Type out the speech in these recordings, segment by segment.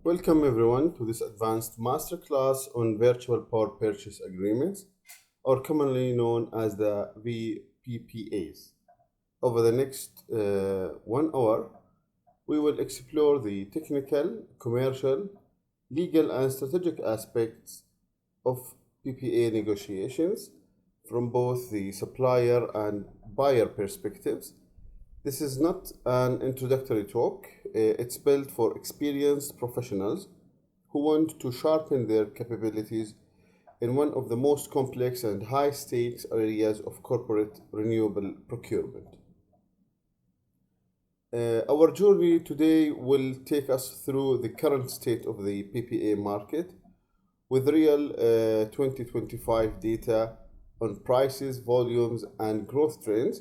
Welcome everyone to this advanced masterclass on virtual power purchase agreements, or commonly known as the VPPAs. Over the next 1 hour, we will explore the technical, commercial, legal, and strategic aspects of PPA negotiations from both the supplier and buyer perspectives. This is not an introductory talk, it's built for experienced professionals who want to sharpen their capabilities in one of the most complex and high stakes areas of corporate renewable procurement. Our journey today will take us through the current state of the PPA market with real 2025 data on prices, volumes, and growth trends.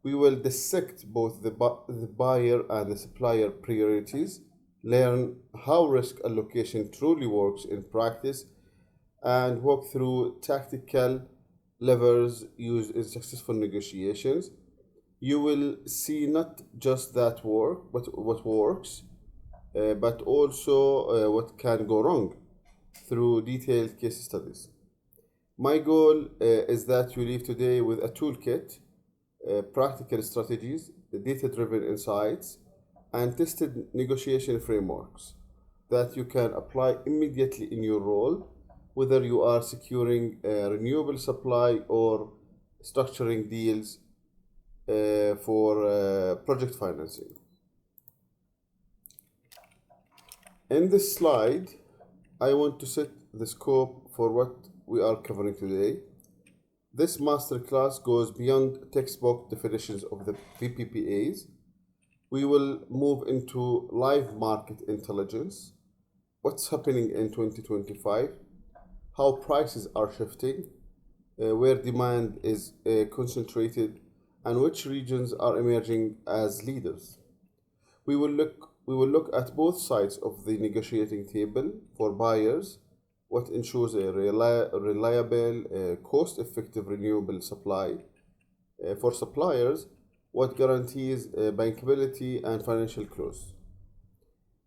We will dissect both the buyer and the supplier priorities, learn how risk allocation truly works in practice, and walk through tactical levers used in successful negotiations. You will see not just that work, but what works, but also what can go wrong through detailed case studies. My goal is that you leave today with a toolkit, practical strategies, data-driven insights, and tested negotiation frameworks that you can apply immediately in your role, whether you are securing a renewable supply or structuring deals for project financing. In this slide, I want to set the scope for what we are covering today. This masterclass goes beyond textbook definitions of the VPPAs. We will move into live market intelligence, what's happening in 2025, how prices are shifting, where demand is concentrated, and which regions are emerging as leaders. We will look at both sides of the negotiating table. For buyers, what ensures a reliable, cost-effective renewable supply. For suppliers, what guarantees bankability and financial close.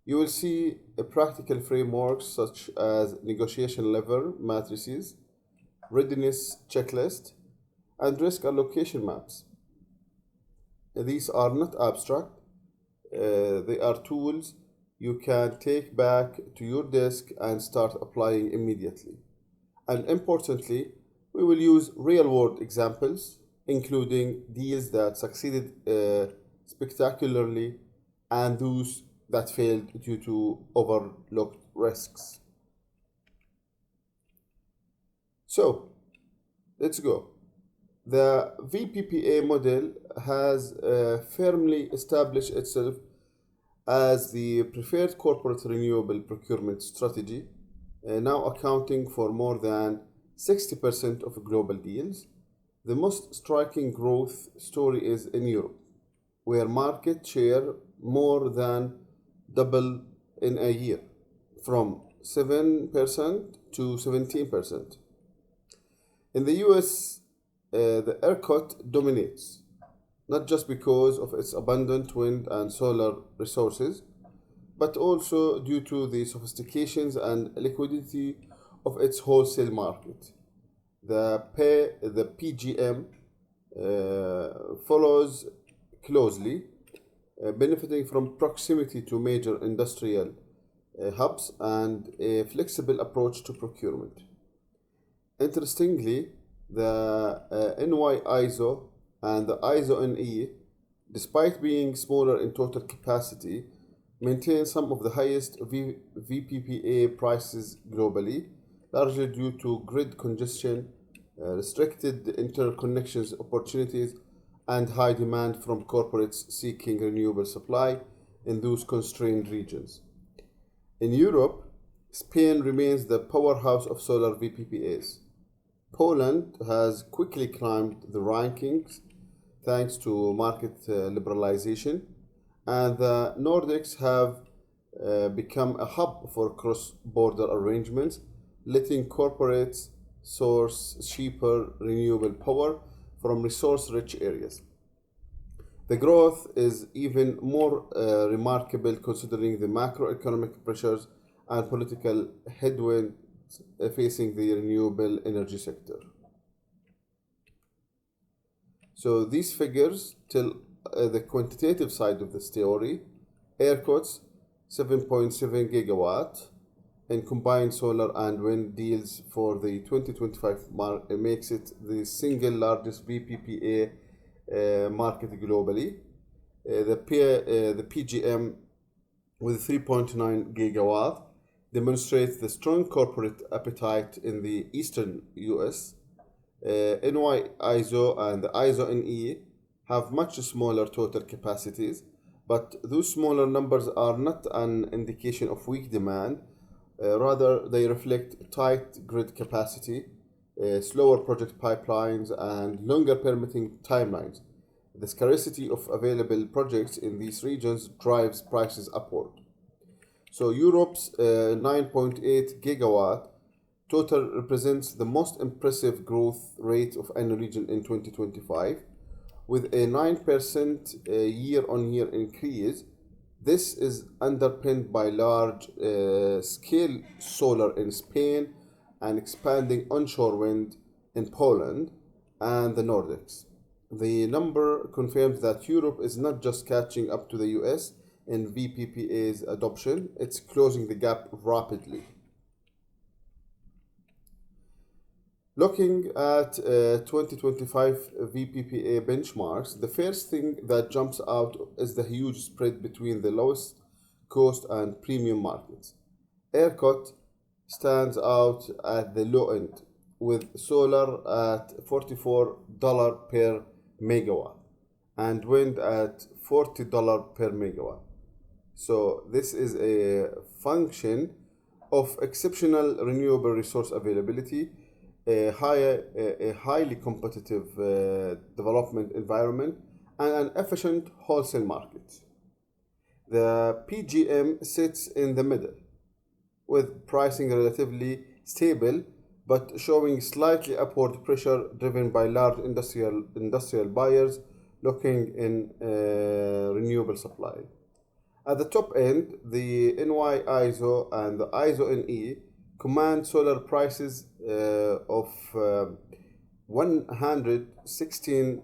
You will see practical frameworks such as negotiation lever matrices, readiness checklist, and risk allocation maps. These are not abstract, they are tools you can take back to your desk and start applying immediately. And importantly, we will use real world examples, including deals that succeeded spectacularly and those that failed due to overlooked risks. So, let's go. The VPPA model has firmly established itself as the preferred corporate renewable procurement strategy, now accounting for more than 60% of global deals. The most striking growth story is in Europe, where market share more than double in a year, from 7% to 17%. In the US, the ERCOT dominates, not just because of its abundant wind and solar resources, but also due to the sophistications and liquidity of its wholesale market. The PGM follows closely, benefiting from proximity to major industrial hubs and a flexible approach to procurement. Interestingly, the NY ISO and the ISO NE, despite being smaller in total capacity, maintain some of the highest VPPA prices globally, largely due to grid congestion, restricted interconnections opportunities, and high demand from corporates seeking renewable supply in those constrained regions. In Europe, Spain remains the powerhouse of solar VPPAs. Poland has quickly climbed the rankings thanks to market liberalization, and the Nordics have become a hub for cross-border arrangements, letting corporates source cheaper renewable power from resource-rich areas. The growth is even more remarkable considering the macroeconomic pressures and political headwinds facing the renewable energy sector. So these figures tell the quantitative side of the story. ERCOT's 7.7 gigawatt in combined solar and wind deals for the 2025 makes it the single largest VPPA market globally. The PGM with 3.9 gigawatt demonstrates the strong corporate appetite in the eastern US. NY ISO and the ISO NE have much smaller total capacities, but those smaller numbers are not an indication of weak demand. Rather, they reflect tight grid capacity, slower project pipelines, and longer permitting timelines. The scarcity of available projects in these regions drives prices upward. So Europe's 9.8 gigawatt total represents the most impressive growth rate of any region in 2025, with a 9% year-on-year increase. This is underpinned by large scale solar in Spain and expanding onshore wind in Poland and the Nordics. The number confirms that Europe is not just catching up to the US in VPPA's adoption, it's closing the gap rapidly. Looking at 2025 VPPA benchmarks, the first thing that jumps out is the huge spread between the lowest cost and premium markets. ERCOT stands out at the low end, with solar at $44 per megawatt and wind at $40 per megawatt. So this is a function of exceptional renewable resource availability, a highly competitive development environment, and an efficient wholesale market. The PGM sits in the middle, with pricing relatively stable but showing slightly upward pressure driven by large industrial buyers looking in renewable supply. At the top end, the NY ISO and the ISO NE command solar prices of 116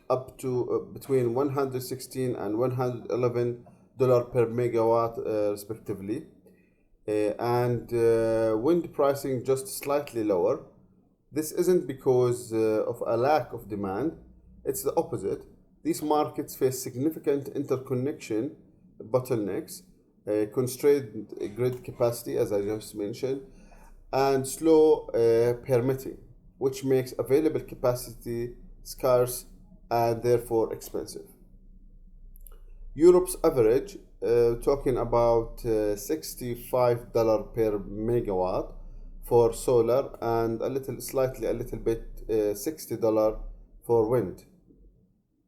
up to between 116 and $111 per megawatt respectively, and wind pricing just slightly lower. This isn't because of a lack of demand, it's the opposite. These markets face significant interconnection bottlenecks, constrained grid capacity, as I just mentioned, and slow permitting, which makes available capacity scarce and therefore expensive. Europe's average, talking about $65 per megawatt for solar and a little bit $60 for wind.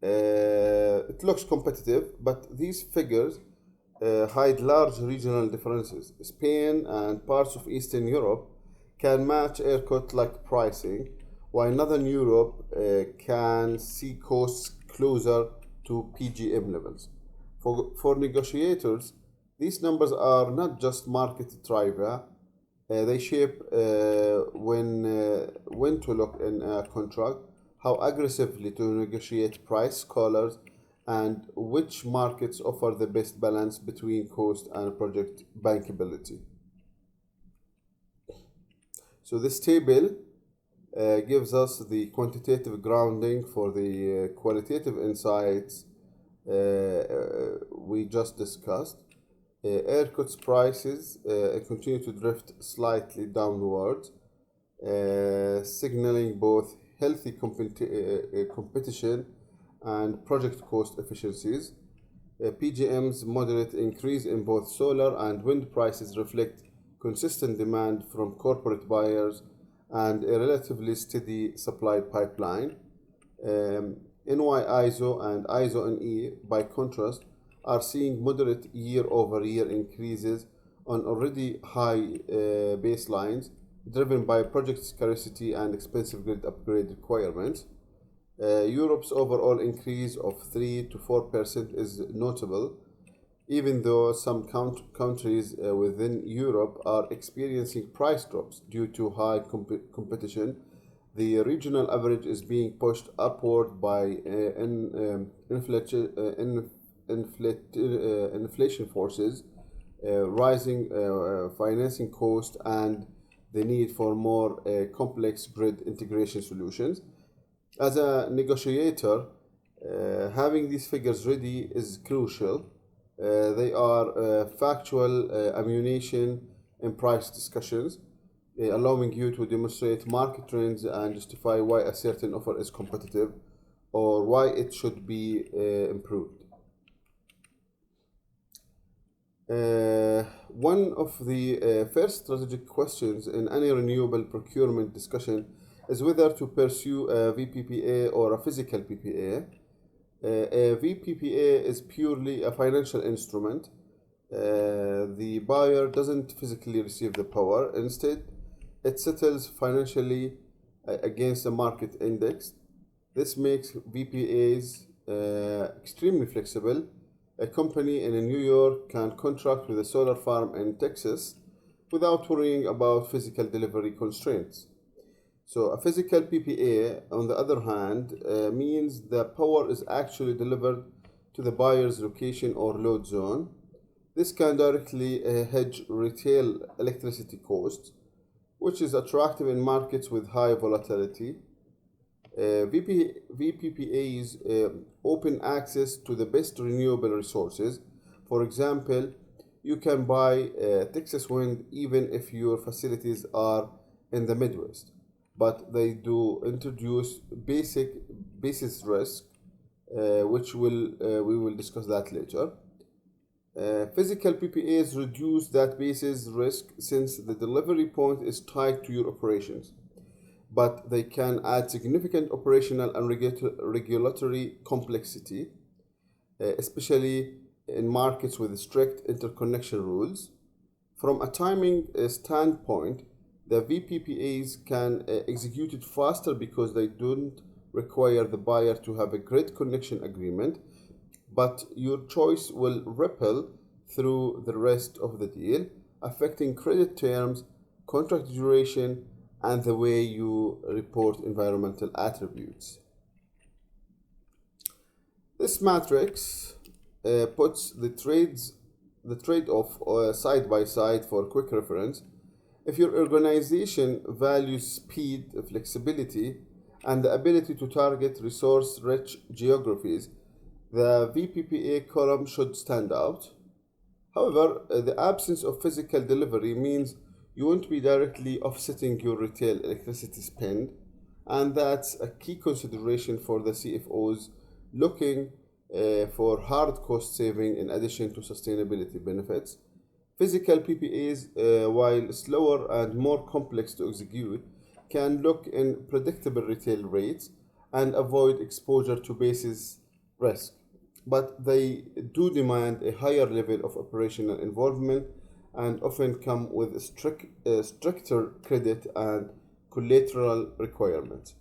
It looks competitive, but these figures hide large regional differences. Spain and parts of Eastern Europe can match ERCOT-like pricing, while Northern Europe can see costs closer to PGM levels. For negotiators, these numbers are not just market trivia. They shape when to look in a contract, how aggressively to negotiate price collars, and which markets offer the best balance between cost and project bankability. So this table gives us the quantitative grounding for the qualitative insights we just discussed. ERCOT's prices continue to drift slightly downwards, signaling both healthy competition and project cost efficiencies. PGM's moderate increase in both solar and wind prices reflect consistent demand from corporate buyers and a relatively steady supply pipeline. NY ISO and ISO NE, by contrast, are seeing moderate year-over-year increases on already high baselines, driven by project scarcity and expensive grid upgrade requirements. Europe's overall increase of 3 to 4% is notable, even though some countries within Europe are experiencing price drops due to high competition. The regional average is being pushed upward by inflation forces, rising financing costs, and the need for more complex grid integration solutions. As a negotiator, having these figures ready is crucial. They are factual ammunition in price discussions, allowing you to demonstrate market trends and justify why a certain offer is competitive or why it should be improved. One of the first strategic questions in any renewable procurement discussion is whether to pursue a VPPA or a physical PPA. A VPPA is purely a financial instrument. The buyer doesn't physically receive the power. Instead, it settles financially against a market index. This makes VPAs extremely flexible. A company in New York can contract with a solar farm in Texas without worrying about physical delivery constraints. So a physical PPA, on the other hand, means the power is actually delivered to the buyer's location or load zone. This can directly hedge retail electricity costs, which is attractive in markets with high volatility. VPPAs open access to the best renewable resources. For example, you can buy Texas wind even if your facilities are in the Midwest, but they do introduce basis risk, which we will discuss that later. Physical PPAs reduce that basis risk since the delivery point is tied to your operations, but they can add significant operational and regulatory complexity, especially in markets with strict interconnection rules. From a timing standpoint, the VPPAs can execute it faster because they don't require the buyer to have a grid connection agreement, but your choice will ripple through the rest of the deal, affecting credit terms, contract duration, and the way you report environmental attributes. This matrix puts the trade-off side by side for quick reference. If your organization values speed, flexibility, and the ability to target resource-rich geographies, the VPPA column should stand out. However, the absence of physical delivery means you won't be directly offsetting your retail electricity spend, and that's a key consideration for the CFOs looking for hard cost saving in addition to sustainability benefits. Physical PPAs, while slower and more complex to execute, can lock in predictable retail rates and avoid exposure to basis risk, but they do demand a higher level of operational involvement and often come with stricter credit and collateral requirements.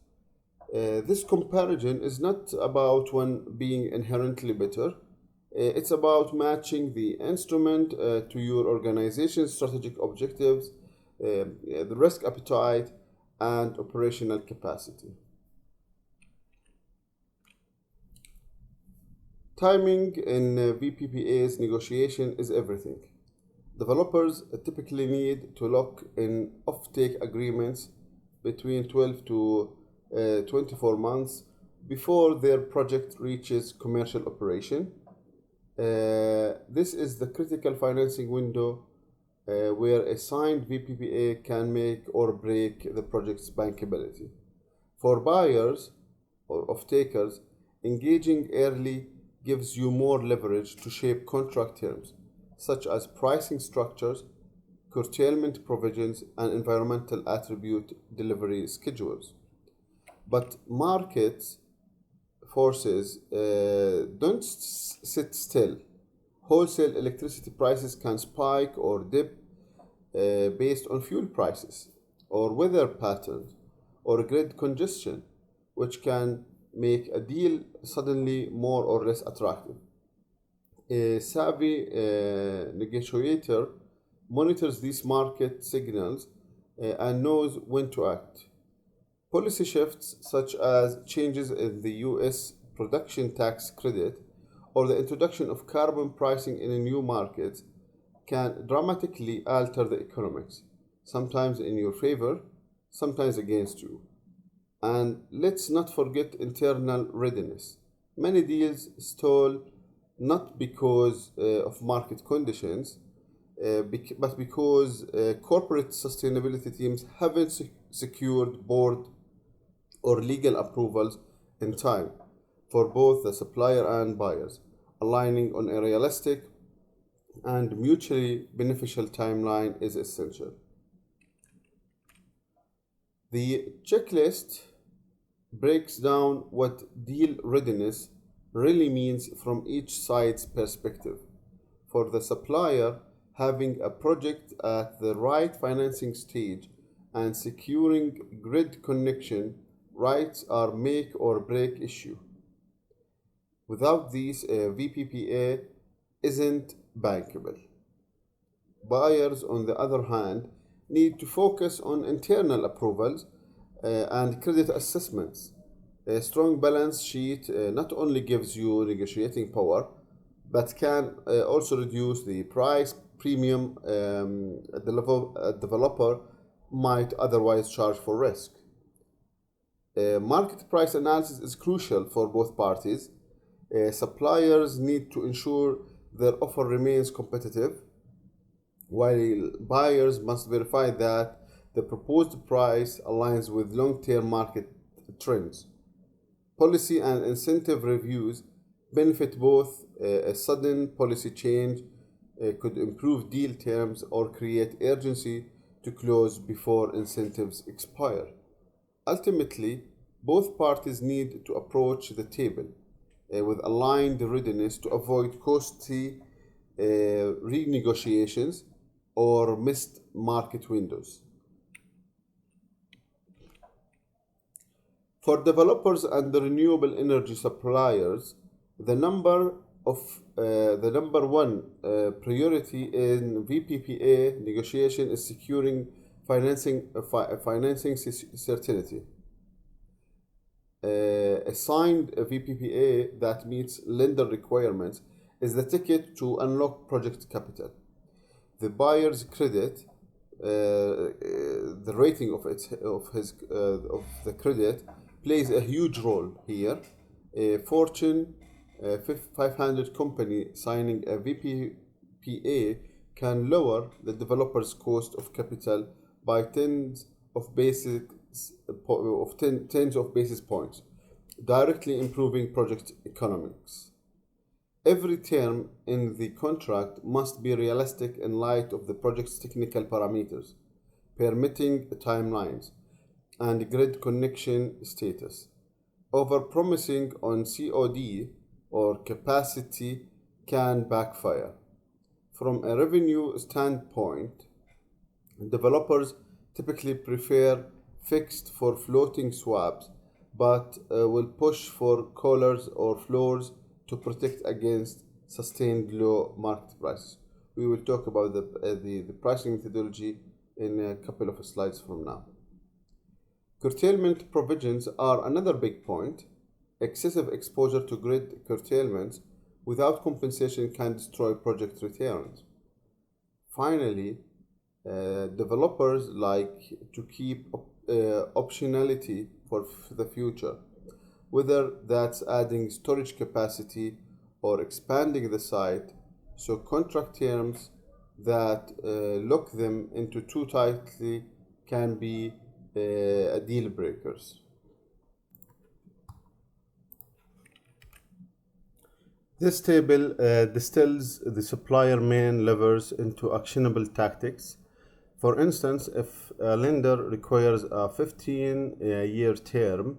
This comparison is not about one being inherently better. It's about matching the instrument to your organization's strategic objectives, the risk appetite, and operational capacity. Timing in VPPA's negotiation is everything. Developers typically need to lock in offtake agreements between 12 to 24 months before their project reaches commercial operation. This is the critical financing window where a signed VPPA can make or break the project's bankability. For buyers or off-takers, engaging early gives you more leverage to shape contract terms, such as pricing structures, curtailment provisions, and environmental attribute delivery schedules. But market forces don't sit still. Wholesale electricity prices can spike or dip based on fuel prices, or weather patterns, or grid congestion, which can make a deal suddenly more or less attractive. A savvy negotiator monitors these market signals and knows when to act. Policy shifts, such as changes in the US production tax credit or the introduction of carbon pricing in a new market, can dramatically alter the economics, sometimes in your favor, sometimes against you. And let's not forget internal readiness. Many deals stall not because of market conditions, but because corporate sustainability teams haven't secured board or legal approvals in time for both the supplier and buyers. Aligning on a realistic and mutually beneficial timeline is essential. The checklist breaks down what deal readiness really means from each side's perspective. For the supplier, having a project at the right financing stage and securing grid connection rights are make or break issue. Without these, a VPPA isn't bankable. Buyers, on the other hand, need to focus on internal approvals and credit assessments. A strong balance sheet not only gives you negotiating power, but can also reduce the price premium a developer might otherwise charge for risk. Market price analysis is crucial for both parties. Suppliers need to ensure their offer remains competitive, while buyers must verify that the proposed price aligns with long-term market trends. Policy and incentive reviews benefit both. A sudden policy change could improve deal terms or create urgency to close before incentives expire. Ultimately, both parties need to approach the table with aligned readiness to avoid costly renegotiations or missed market windows. For developers and the renewable energy suppliers, the number one priority in VPPA negotiation is securing financing certainty. A signed VPPA that meets lender requirements is the ticket to unlock project capital. The buyer's credit, the rating of the credit plays a huge role here. A Fortune 500 company signing a VPPA can lower the developer's cost of capital by tens of basis points, directly improving project economics. Every term in the contract must be realistic in light of the project's technical parameters, permitting timelines, and grid connection status. Overpromising on COD or capacity can backfire. From a revenue standpoint, developers typically prefer fixed for floating swaps, but will push for collars or floors to protect against sustained low market prices. We will talk about the pricing methodology in a couple of slides from now. Curtailment provisions are another big point. Excessive exposure to grid curtailments without compensation can destroy project returns. Finally, developers like to keep optionality for the future, whether that's adding storage capacity or expanding the site, so contract terms that lock them into too tightly can be a deal breakers. This table distills the supplier main levers into actionable tactics. For instance, if a lender requires a 15-year term,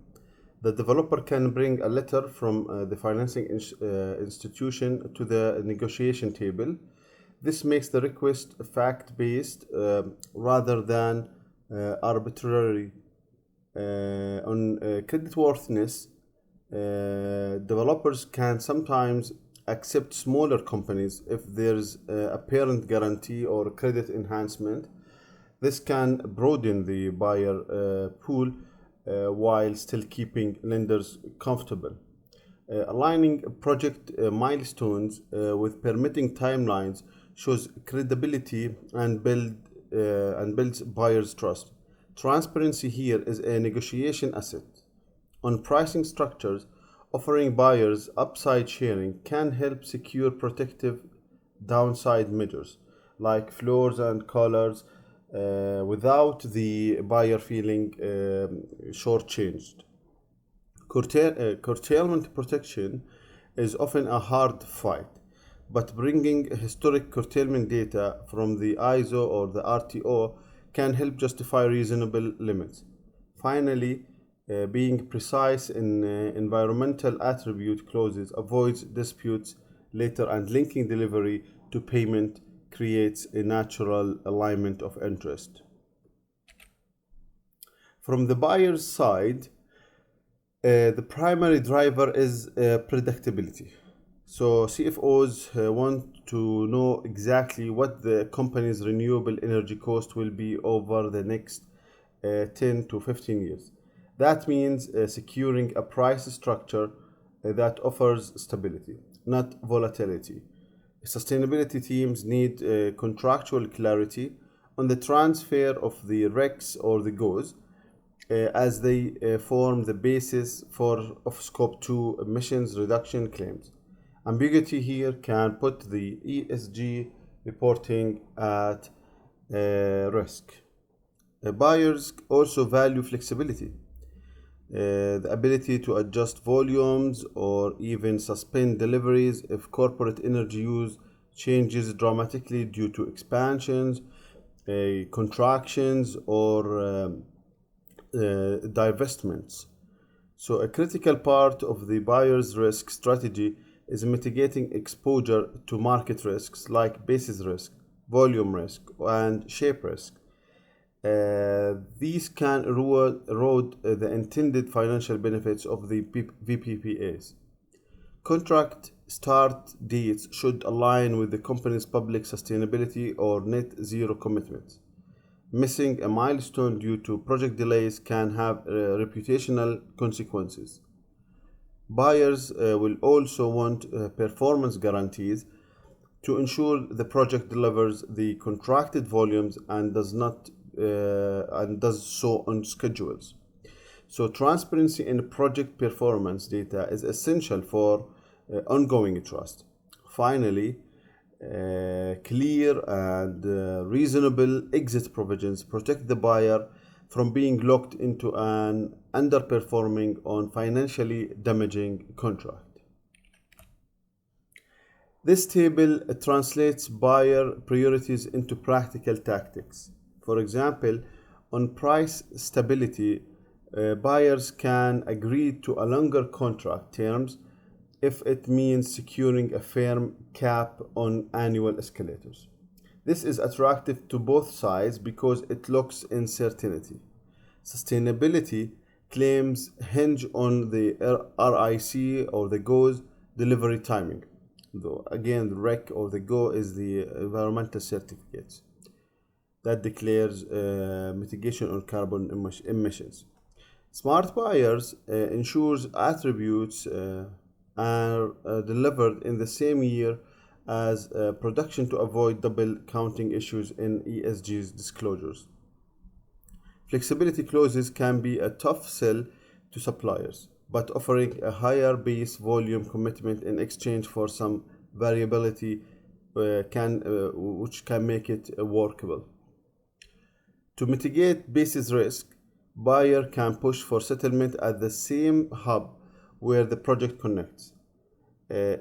the developer can bring a letter from the financing institution to the negotiation table. This makes the request fact-based rather than arbitrary. On creditworthiness, Developers can sometimes accept smaller companies if there's a parent guarantee or credit enhancement. This can broaden the buyer pool while still keeping lenders comfortable. Aligning project milestones with permitting timelines shows credibility and builds buyers' trust. Transparency here is a negotiation asset. On pricing structures, offering buyers upside sharing can help secure protective downside measures like floors and collars without the buyer feeling shortchanged. Curtailment protection is often a hard fight, but bringing historic curtailment data from the ISO or the RTO can help justify reasonable limits. Finally, being precise in environmental attribute clauses avoids disputes later, and linking delivery to payment creates a natural alignment of interest. From the buyer's side, the primary driver is predictability. So CFOs want to know exactly what the company's renewable energy cost will be over the next 10 to 15 years. That means securing a price structure that offers stability, not volatility. Sustainability teams need contractual clarity on the transfer of the RECs or the GOs as they form the basis of Scope 2 emissions reduction claims. Ambiguity here can put the ESG reporting at risk. Buyers also value flexibility, the ability to adjust volumes or even suspend deliveries if corporate energy use changes dramatically due to expansions, contractions, or divestments. So, a critical part of the buyer's risk strategy is mitigating exposure to market risks like basis risk, volume risk, and shape risk. These can erode the intended financial benefits of the VPPAs. Contract start dates should align with the company's public sustainability or net zero commitments. Missing a milestone due to project delays can have reputational consequences. Buyers will also want performance guarantees to ensure the project delivers the contracted volumes and does so on schedules. So transparency in project performance data is essential for ongoing trust. Finally, clear and reasonable exit provisions protect the buyer from being locked into an underperforming or financially damaging contract. This table translates buyer priorities into practical tactics. For example, on price stability, buyers can agree to a longer contract terms if it means securing a firm cap on annual escalators. This is attractive to both sides because it locks in certainty. Sustainability claims hinge on the RIC or the GO's delivery timing. Though again, the REC or the GO is the environmental certificates that declares mitigation on carbon emissions. Smart buyers ensures attributes are delivered in the same year as production to avoid double counting issues in ESG's disclosures. Flexibility clauses can be a tough sell to suppliers, but offering a higher base volume commitment in exchange for some variability which can make it workable. To mitigate basis risk, buyer can push for settlement at the same hub where the project connects.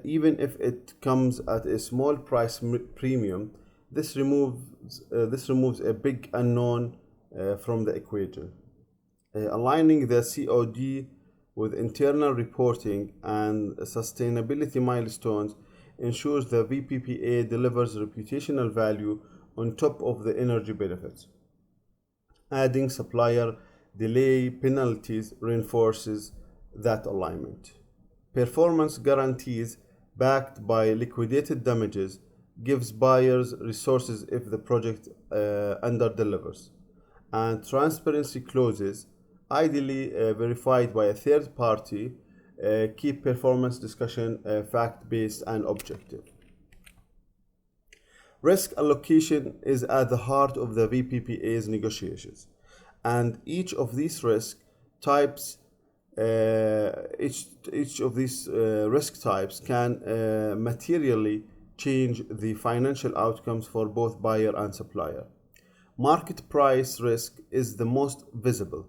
Even if it comes at a small price premium, this removes a big unknown from the equation. Aligning the COD with internal reporting and sustainability milestones ensures the VPPA delivers reputational value on top of the energy benefits. Adding supplier delay penalties reinforces that alignment. Performance guarantees backed by liquidated damages gives buyers resources if the project underdelivers. And transparency clauses, ideally verified by a third party, keep performance discussion fact-based and objective. Risk allocation is at the heart of the VPPA's negotiations, and each of these risk types risk types can materially change the financial outcomes for both buyer and supplier. Market price risk is the most visible.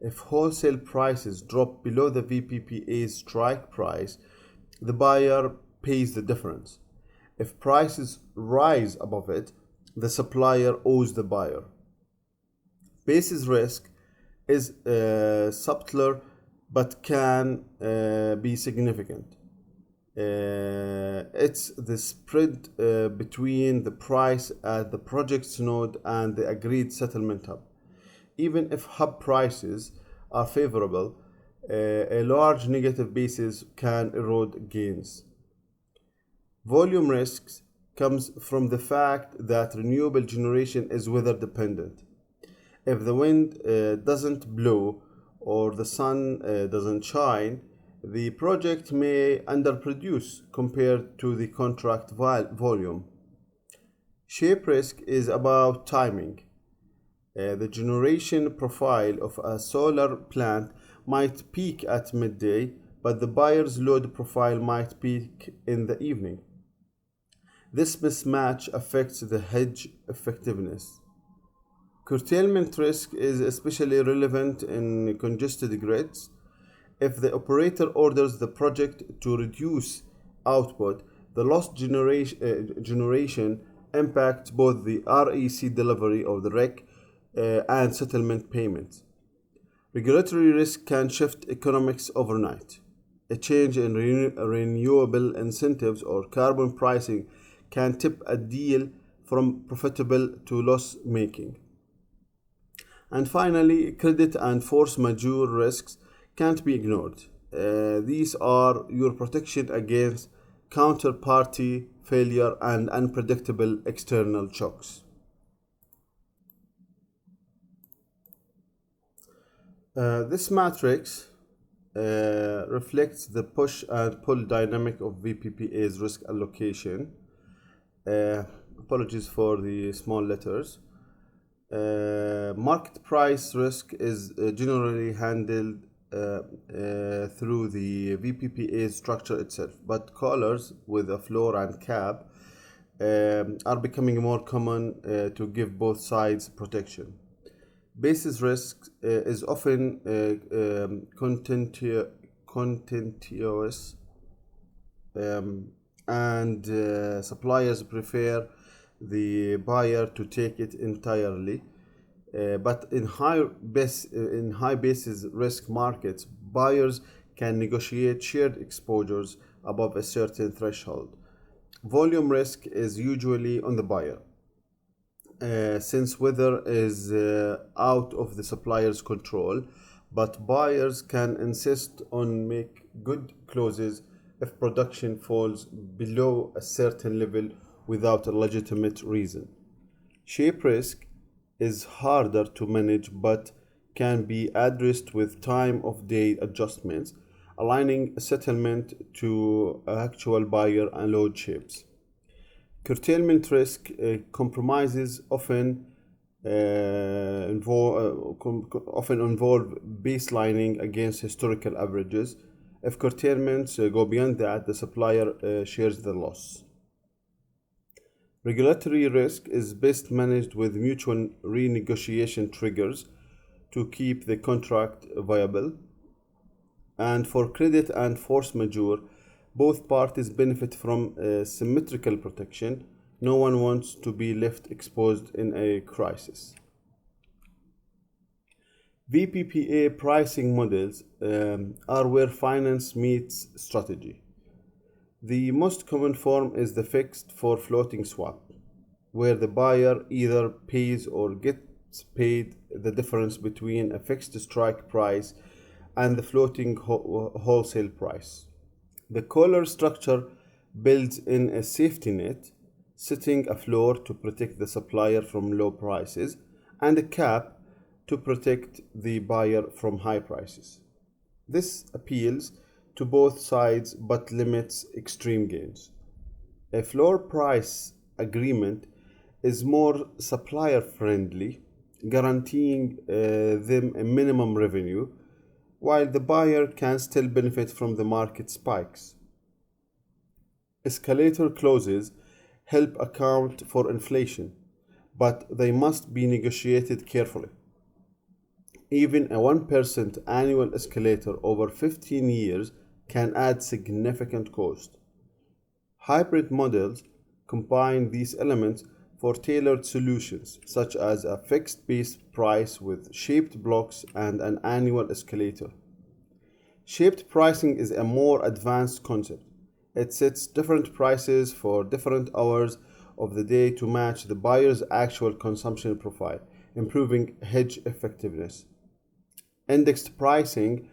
If wholesale prices drop below the VPPA's strike price, the buyer pays the difference. If prices rise above it, the supplier owes the buyer. Basis risk is subtler but can be significant. It's the spread between the price at the project's node and the agreed settlement hub. Even if hub prices are favorable, a large negative basis can erode gains. Volume risks comes from the fact that renewable generation is weather dependent. If the wind doesn't blow or the sun doesn't shine, the project may underproduce compared to the contract volume. Shape risk is about timing. The generation profile of a solar plant might peak at midday, but the buyer's load profile might peak in the evening. This mismatch affects the hedge effectiveness. Curtailment risk is especially relevant in congested grids. If the operator orders the project to reduce output, the lost generation impacts both the REC delivery of the REC and settlement payments. Regulatory risk can shift economics overnight. A change in renewable incentives or carbon pricing can tip a deal from profitable to loss making. And finally, credit and force majeure risks can't be ignored. These are your protection against counterparty failure and unpredictable external shocks. This matrix reflects the push and pull dynamic of VPPA's risk allocation. Apologies for the small letters. Market price risk is generally handled through the VPPA structure itself, but collars with a floor and cap are becoming more common to give both sides protection. Basis risk is often contentious, and suppliers prefer the buyer to take it entirely. But in high basis risk markets, buyers can negotiate shared exposures above a certain threshold. Volume risk is usually on the buyer, since weather is out of the supplier's control, but buyers can insist on make good clauses if production falls below a certain level without a legitimate reason. Shape risk is harder to manage but can be addressed with time of day adjustments, aligning settlement to actual buyer and load shapes. Curtailment risk compromises often involve baselining against historical averages. If curtailments go beyond that, the supplier shares the loss. Regulatory risk is best managed with mutual renegotiation triggers to keep the contract viable. And for credit and force majeure, both parties benefit from symmetrical protection. No one wants to be left exposed in a crisis. VPPA pricing models are where finance meets strategy. The most common form is the fixed for floating swap, where the buyer either pays or gets paid the difference between a fixed strike price and the floating wholesale price. The collar structure builds in a safety net, setting a floor to protect the supplier from low prices and a cap to protect the buyer from high prices. This appeals to both sides but limits extreme gains. A floor price agreement is more supplier friendly, guaranteeing them a minimum revenue, while the buyer can still benefit from the market spikes. Escalator clauses help account for inflation, but they must be negotiated carefully. Even a 1% annual escalator over 15 years can add significant cost. Hybrid models combine these elements for tailored solutions, such as a fixed base price with shaped blocks and an annual escalator. Shaped pricing is a more advanced concept. It sets different prices for different hours of the day to match the buyer's actual consumption profile, improving hedge effectiveness. Indexed pricing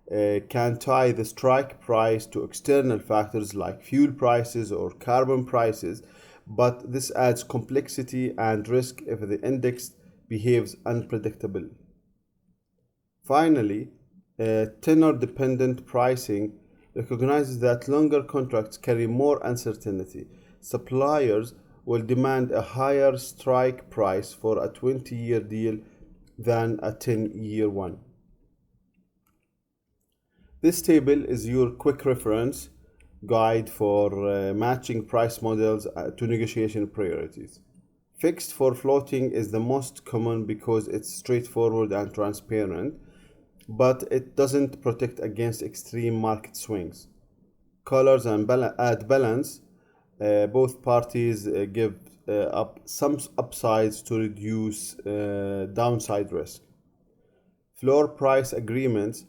can tie the strike price to external factors like fuel prices or carbon prices, but this adds complexity and risk if the index behaves unpredictably. Finally, tenor-dependent pricing recognizes that longer contracts carry more uncertainty. Suppliers will demand a higher strike price for a 20-year deal than a 10-year one. This table is your quick reference guide for matching price models to negotiation priorities. Fixed for floating is the most common because it's straightforward and transparent, but it doesn't protect against extreme market swings. Collars and add balance. Both parties give up some upsides to reduce downside risk. Floor price agreements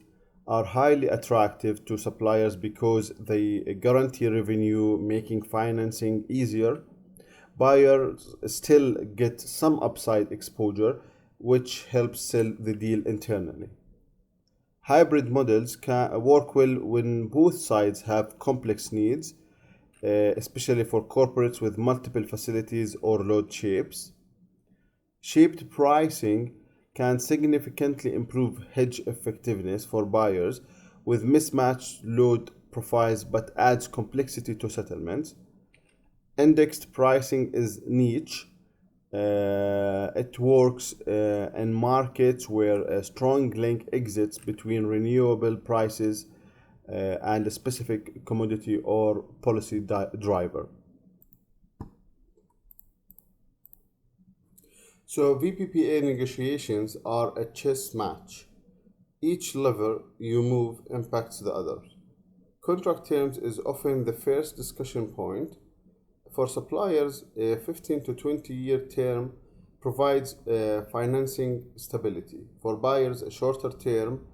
are highly attractive to suppliers because they guarantee revenue, making financing easier. Buyers still get some upside exposure, which helps sell the deal internally. Hybrid models can work well when both sides have complex needs, especially for corporates with multiple facilities or load shapes. Shaped pricing can significantly improve hedge effectiveness for buyers with mismatched load profiles but adds complexity to settlements. Indexed pricing is niche. It works in markets where a strong link exists between renewable prices and a specific commodity or policy driver. So VPPA negotiations are a chess match. Each lever you move impacts the other. Contract terms is often the first discussion point. For suppliers, a 15 to 20 year term provides financing stability. For buyers, a shorter term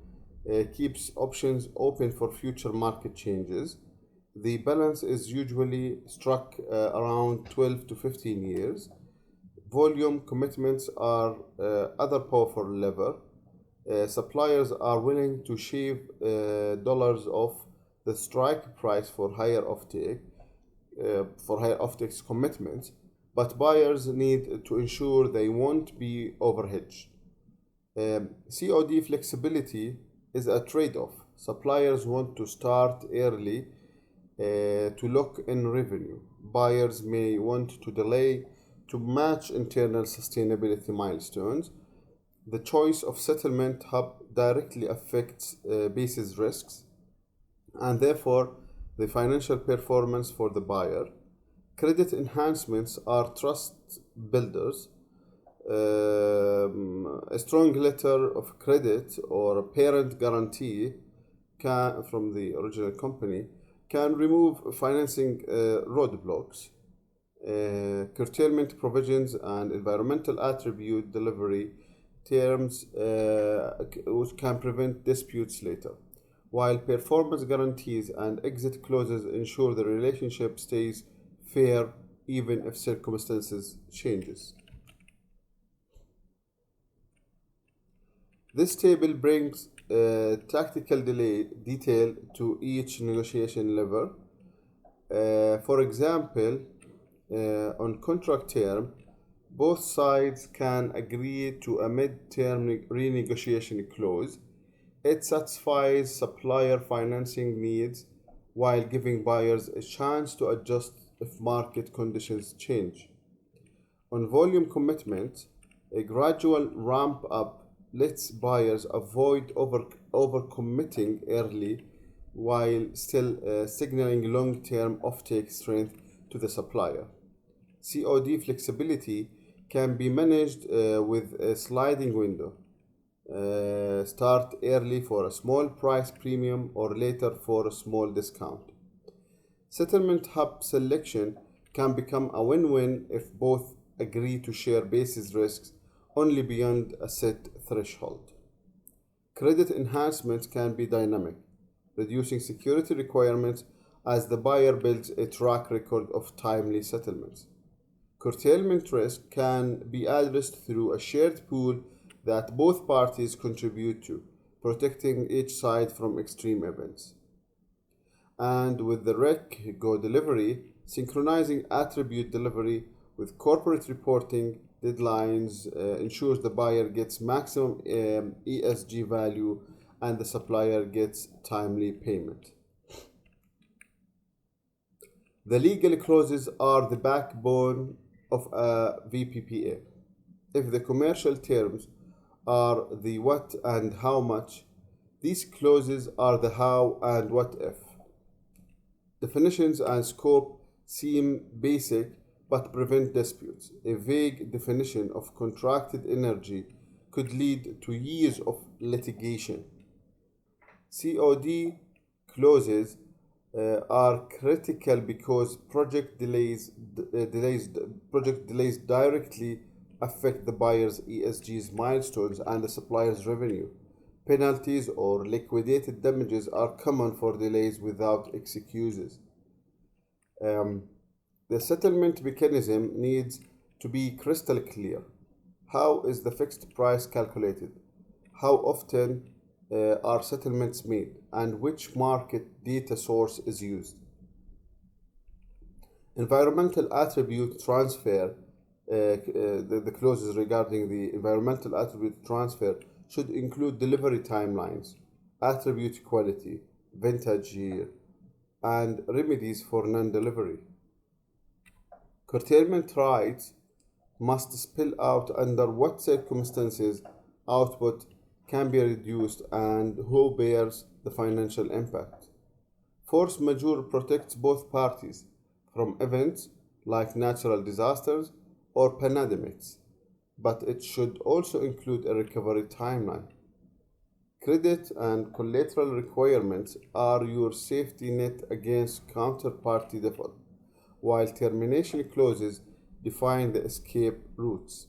keeps options open for future market changes. The balance is usually struck around 12 to 15 years. Volume commitments are other powerful lever. Suppliers are willing to shave dollars off the strike price for higher offtakes commitments, but buyers need to ensure they won't be overhedged. COD flexibility is a trade-off. Suppliers want to start early to lock in revenue. Buyers may want to delay to match internal sustainability milestones. The choice of settlement hub directly affects basis risks and therefore the financial performance for the buyer. Credit enhancements are trust builders. A strong letter of credit or a parent guarantee from the original company can remove financing roadblocks. Curtailment provisions and environmental attribute delivery terms which can prevent disputes later, while performance guarantees and exit clauses ensure the relationship stays fair even if circumstances changes. This table brings tactical detail to each negotiation level. For example, on contract term, both sides can agree to a mid-term renegotiation clause. It satisfies supplier financing needs while giving buyers a chance to adjust if market conditions change. On volume commitment, a gradual ramp up lets buyers avoid overcommitting early while still signaling long-term offtake strength to the supplier. COD flexibility can be managed with a sliding window. Start early for a small price premium or later for a small discount. Settlement hub selection can become a win-win if both agree to share basis risks only beyond a set threshold. Credit enhancement can be dynamic, reducing security requirements as the buyer builds a track record of timely settlements. Curtailment risk can be addressed through a shared pool that both parties contribute to, protecting each side from extreme events. And with the REC Go delivery, synchronizing attribute delivery with corporate reporting deadlines ensures the buyer gets maximum ESG value and the supplier gets timely payment. The legal clauses are the backbone of a VPPA. If the commercial terms are the what and how much, these clauses are the how and what if. Definitions and scope seem basic but prevent disputes. A vague definition of contracted energy could lead to years of litigation. COD clauses are critical because project delays directly affect the buyer's ESG's milestones and the supplier's revenue. Penalties or liquidated damages are common for delays without excuses. The settlement mechanism needs to be crystal clear. How is the fixed price calculated? How often are settlements made? And which market data source is used? Environmental attribute transfer, the clauses regarding the environmental attribute transfer should include delivery timelines, attribute quality, vintage year, and remedies for non-delivery. Curtailment rights must spell out under what circumstances output can be reduced and who bears the financial impact. Force majeure protects both parties from events like natural disasters or pandemics, but it should also include a recovery timeline. Credit and collateral requirements are your safety net against counterparty default, while termination clauses define the escape routes.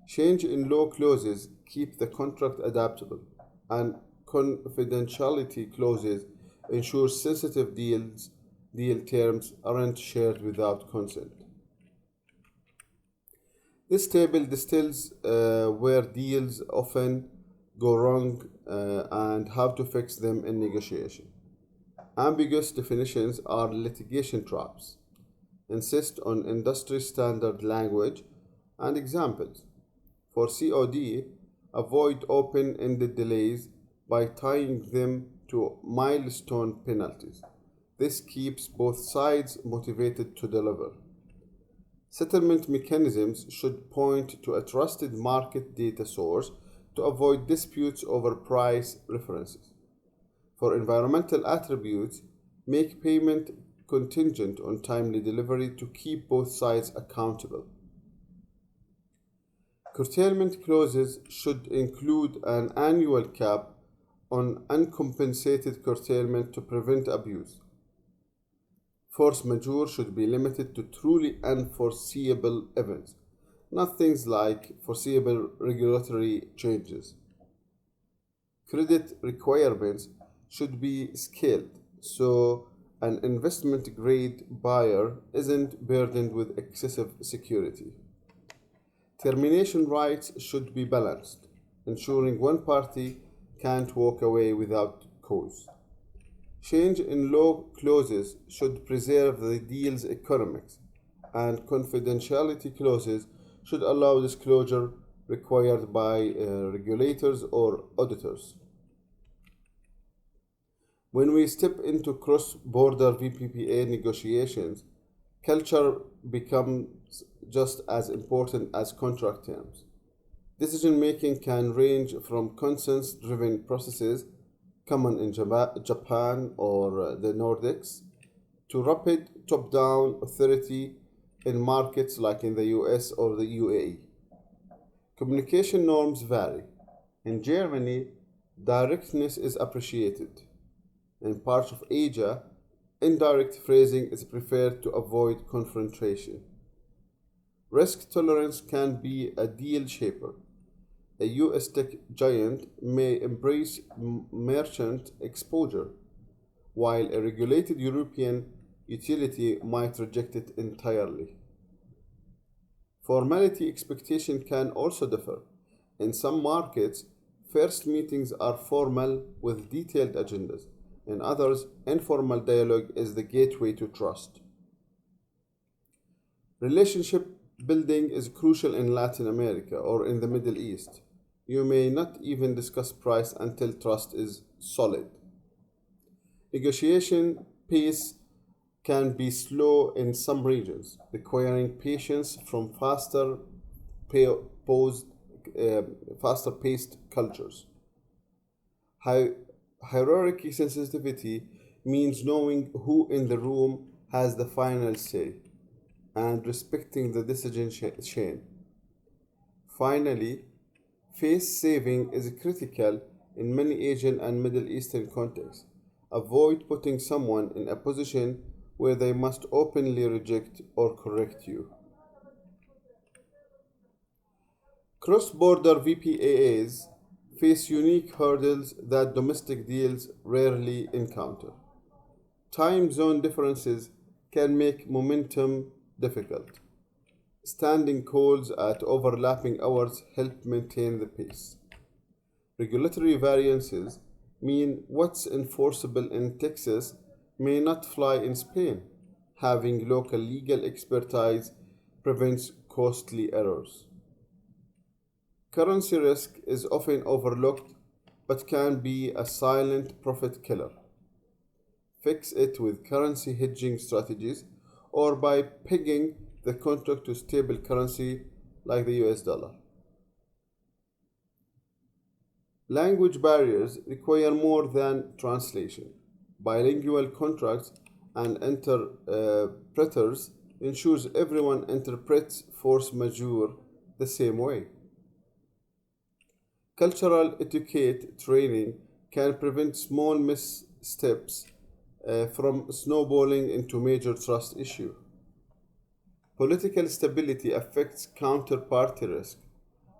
Change in law clauses keep the contract adaptable, and confidentiality clauses ensure sensitive deal terms aren't shared without consent. This table distills where deals often go wrong and how to fix them in negotiation. Ambiguous definitions are litigation traps. Insist on industry standard language and examples. For COD, avoid open-ended delays by tying them to milestone penalties. This keeps both sides motivated to deliver. Settlement mechanisms should point to a trusted market data source to avoid disputes over price references. For environmental attributes, make payment contingent on timely delivery to keep both sides accountable. Curtailment clauses should include an annual cap on uncompensated curtailment to prevent abuse. Force majeure should be limited to truly unforeseeable events, not things like foreseeable regulatory changes. Credit requirements should be scaled so an investment grade buyer isn't burdened with excessive security. Termination rights should be balanced. ensuring one party can't walk away without cause. Change in law clauses should preserve the deal's economics, and confidentiality clauses should allow disclosure required by regulators or auditors. When we step into cross border VPPA negotiations, culture becomes just as important as contract terms. Decision making can range from consensus driven processes common in Japan or the Nordics to rapid top down authority in markets like in the US or the UAE. Communication norms vary. In Germany, directness is appreciated. In parts of Asia, indirect phrasing is preferred to avoid confrontation. Risk tolerance can be a deal shaper. A US tech giant may embrace merchant exposure, while a regulated European utility might reject it entirely. Formality expectation can also differ. In some markets, first meetings are formal with detailed agendas. In others, informal dialogue is the gateway to trust. Relationship building is crucial in Latin America or in the Middle East. You may not even discuss price until trust is solid. Negotiation pace can be slow in some regions, requiring patience from faster paced cultures. Hierarchy sensitivity means knowing who in the room has the final say and respecting the decision chain. Finally, face saving is critical in many Asian and Middle Eastern contexts. Avoid putting someone in a position where they must openly reject or correct you. Cross border VPAs face unique hurdles that domestic deals rarely encounter. Time zone differences can make momentum difficult. Standing calls at overlapping hours help maintain the pace. Regulatory variances mean what's enforceable in Texas may not fly in Spain. Having local legal expertise prevents costly errors. Currency risk is often overlooked but can be a silent profit killer. Fix it with currency hedging strategies or by pegging the contract to stable currency like the US dollar. Language barriers require more than translation. Bilingual contracts and interpreters ensures everyone interprets force majeure the same way. Cultural etiquette training can prevent small missteps from snowballing into major trust issue. Political stability affects counterparty risk.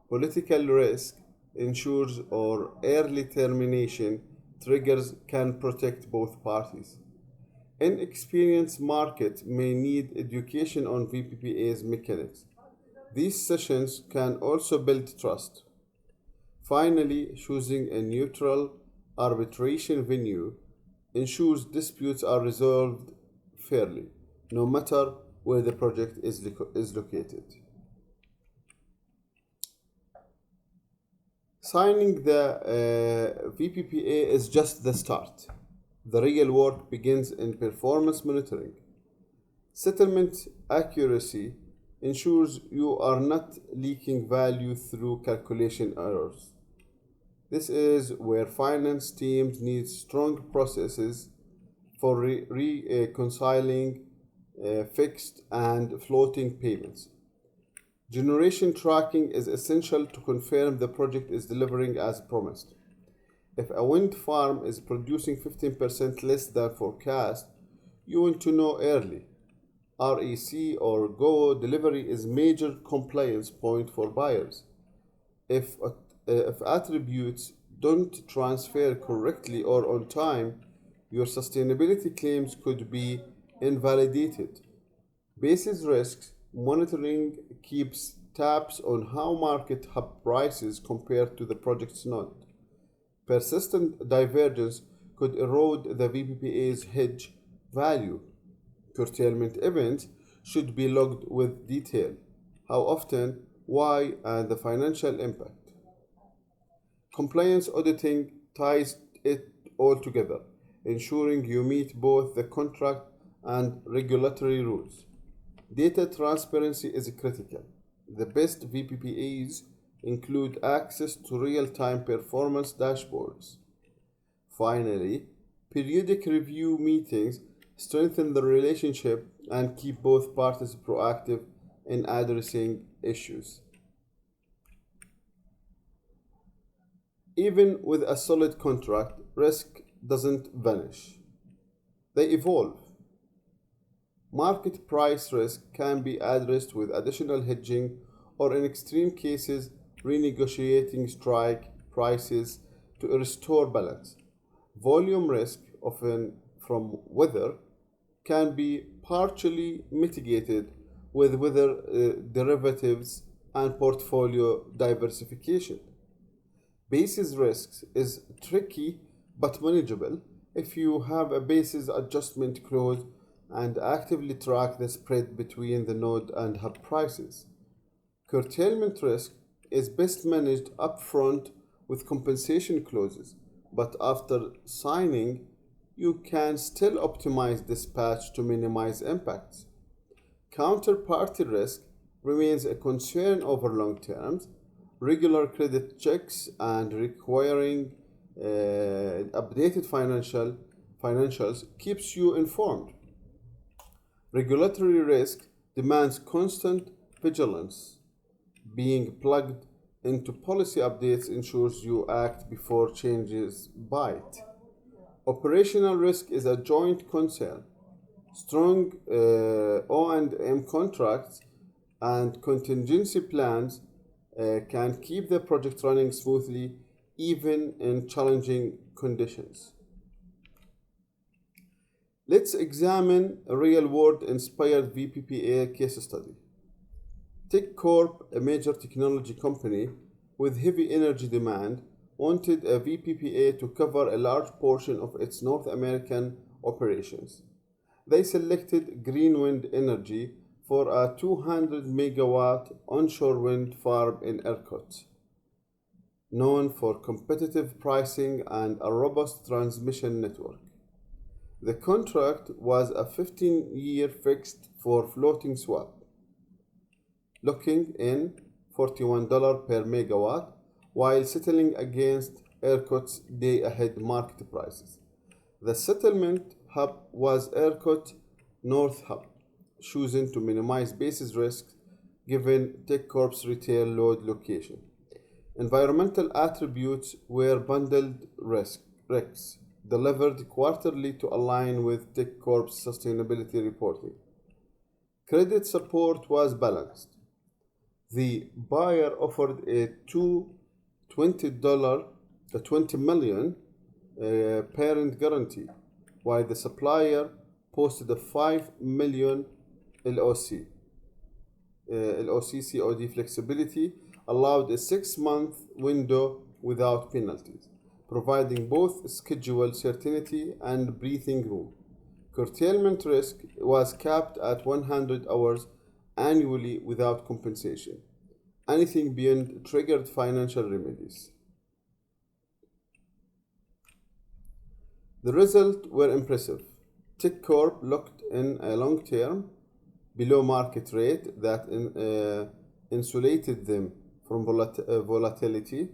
Political risk ensures or early termination triggers can protect both parties. Inexperienced market may need education on VPPA's mechanics. These sessions can also build trust. Finally, choosing a neutral arbitration venue ensures disputes are resolved fairly, no matter where the project is located. Signing the VPPA is just the start. The real work begins in performance monitoring. Settlement accuracy ensures you are not leaking value through calculation errors. This is where finance teams need strong processes for reconciling fixed and floating payments. Generation tracking is essential to confirm the project is delivering as promised. If a wind farm is producing 15% less than forecast, you want to know early. REC or GO delivery is major compliance point for buyers. If attributes don't transfer correctly or on time, your sustainability claims could be invalidated. Basis risks monitoring keeps taps on how market hub prices compare to the project's node. Persistent divergence could erode the VPPA's hedge value. Curtailment events should be logged with detail: how often, why, and the financial impact. Compliance auditing ties it all together, ensuring you meet both the contract and regulatory rules. Data transparency is critical. The best VPPAs include access to real-time performance dashboards. Finally, periodic review meetings strengthen the relationship and keep both parties proactive in addressing issues. Even with a solid contract, risk doesn't vanish. They evolve. Market price risk can be addressed with additional hedging or, in extreme cases, renegotiating strike prices to restore balance. Volume risk, often from weather, can be partially mitigated with weather derivatives and portfolio diversification. Basis risks is tricky but manageable if you have a basis adjustment clause and actively track the spread between the node and hub prices. Curtailment risk is best managed upfront with compensation clauses, but after signing, you can still optimize dispatch to minimize impacts. Counterparty risk remains a concern over long terms. Regular credit checks and requiring updated financials keeps you informed. Regulatory risk demands constant vigilance. Being plugged into policy updates ensures you act before changes bite. Operational risk is a joint concern. Strong O&M contracts and contingency plans can keep the project running smoothly even in challenging conditions. Let's examine a real-world inspired VPPA case study. Tech Corp, a major technology company with heavy energy demand, wanted a VPPA to cover a large portion of its North American operations. They selected Green Wind Energy for a 200 megawatt onshore wind farm in ERCOT, known for competitive pricing and a robust transmission network. The contract was a 15-year fixed for floating swap, locking in $41 per megawatt while settling against ERCOT's day-ahead market prices. The settlement hub was ERCOT North Hub, chosen to minimize basis risks given Tech Corp's retail load location. Environmental attributes were bundled risks, delivered quarterly to align with Tech Corp's sustainability reporting. Credit support was balanced. The buyer offered a $20 million parent guarantee, while the supplier posted a $5 million LOC. LOC COD flexibility allowed a 6-month window without penalties, providing both schedule certainty and breathing room. Curtailment risk was capped at 100 hours annually without compensation. Anything beyond triggered financial remedies. The results were impressive. Tech Corp locked in a long-term, below-market rate that insulated them from volatility,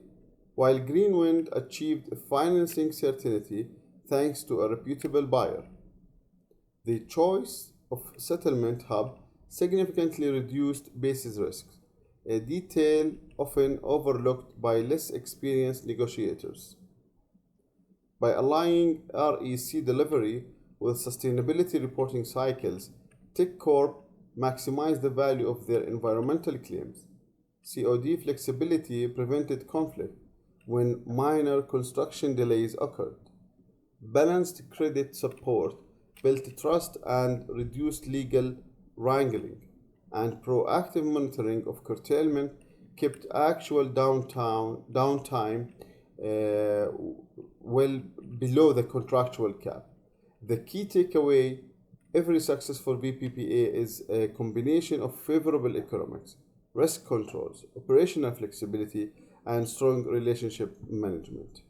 while Greenwind achieved financing certainty thanks to a reputable buyer. The choice of settlement hub significantly reduced basis risks, a detail often overlooked by less experienced negotiators. By aligning REC delivery with sustainability reporting cycles, Tech Corp maximized the value of their environmental claims. COD flexibility prevented conflict when minor construction delays occurred. Balanced credit support built trust and reduced legal wrangling. and proactive monitoring of curtailment kept actual downtime well below the contractual cap. The key takeaway: every successful VPPA is a combination of favorable economics, risk controls, operational flexibility, and strong relationship management.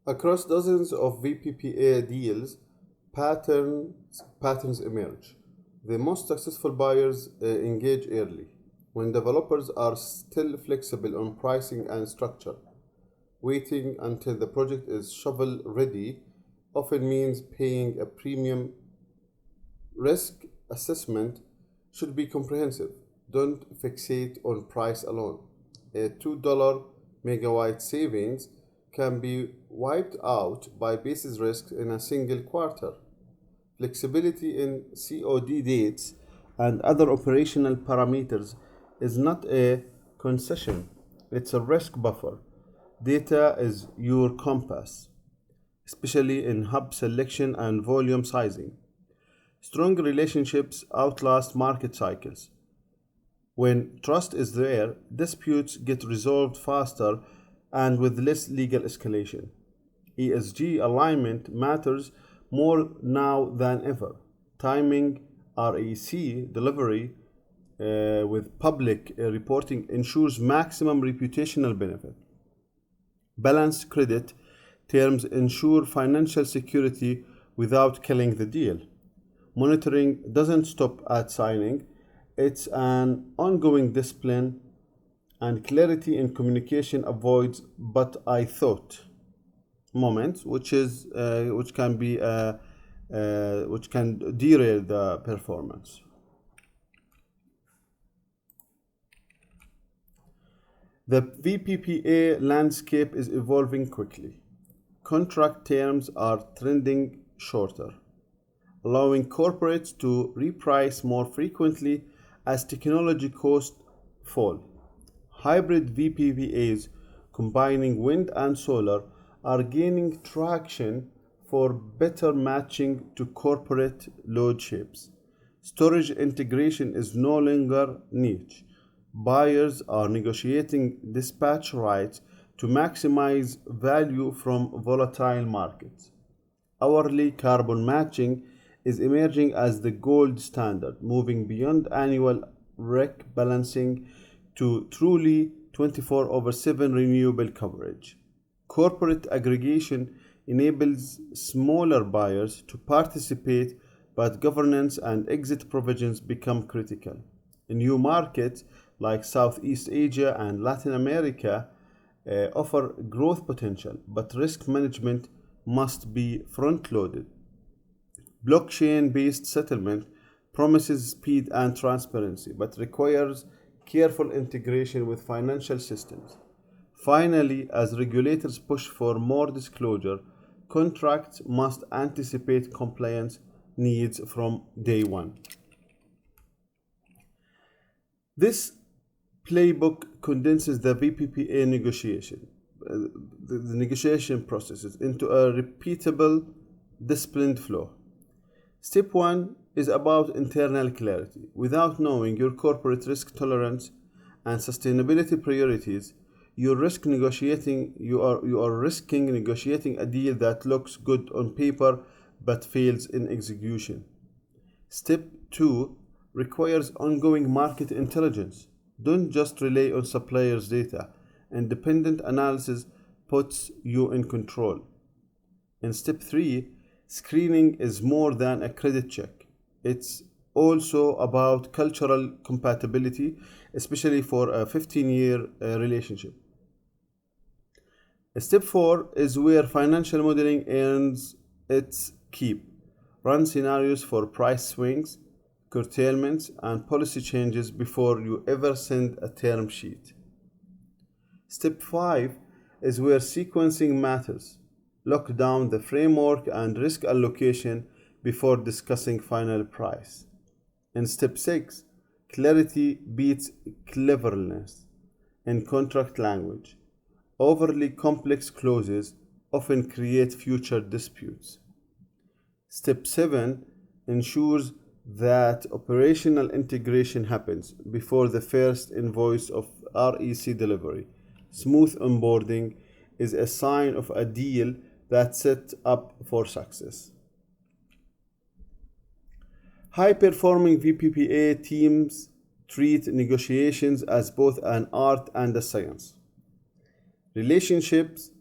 Across dozens of VPPA deals, patterns emerge. The most successful buyers engage early, when developers are still flexible on pricing and structure. Waiting until the project is shovel ready often means paying a premium. Risk assessment should be comprehensive. Don't fixate on price alone. A $2 megawatt savings can be wiped out by basis risk in a single quarter. Flexibility in COD dates and other operational parameters is not a concession, it's a risk buffer. Data is your compass, especially in hub selection and volume sizing. Strong relationships outlast market cycles. When trust is there, disputes get resolved faster and with less legal escalation. ESG alignment matters more now than ever. Timing, REC delivery with public reporting ensures maximum reputational benefit. Balanced credit terms ensure financial security without killing the deal. Monitoring doesn't stop at signing, it's an ongoing discipline, and clarity in communication avoids "but I thought" moments, which can derail the performance. The VPPA landscape is evolving quickly. Contract terms are trending shorter, allowing corporates to reprice more frequently as technology costs fall. Hybrid VPPAs combining wind and solar are gaining traction for better matching to corporate load shapes. Storage integration is no longer niche. Buyers are negotiating dispatch rights to maximize value from volatile markets. Hourly carbon matching is emerging as the gold standard, moving beyond annual REC balancing to truly 24/7 renewable coverage. Corporate aggregation enables smaller buyers to participate, but governance and exit provisions become critical. New markets like Southeast Asia and Latin America offer growth potential, but risk management must be front loaded. Blockchain based settlement promises speed and transparency, but requires careful integration with financial systems. Finally, as regulators push for more disclosure, contracts must anticipate compliance needs from day one. This playbook condenses the VPPA the negotiation processes into a repeatable, disciplined flow. Step 1 is about internal clarity. Without knowing your corporate risk tolerance and sustainability priorities, you are risking negotiating a deal that looks good on paper but fails in execution. Step 2 requires ongoing market intelligence. Don't just rely on suppliers' data. Independent analysis puts you in control. In step 3, screening is more than a credit check. It's also about cultural compatibility, especially for a 15-year relationship. Step 4 is where financial modeling earns its keep. Run scenarios for price swings, curtailments, and policy changes before you ever send a term sheet. Step 5 is where sequencing matters. Lock down the framework and risk allocation before discussing final price. In step 6, clarity beats cleverness in contract language. Overly complex clauses often create future disputes. Step 7 ensures that operational integration happens before the first invoice of REC delivery. Smooth onboarding is a sign of a deal that's set up for success. High-performing VPPA teams treat negotiations as both an art and a science. Relationships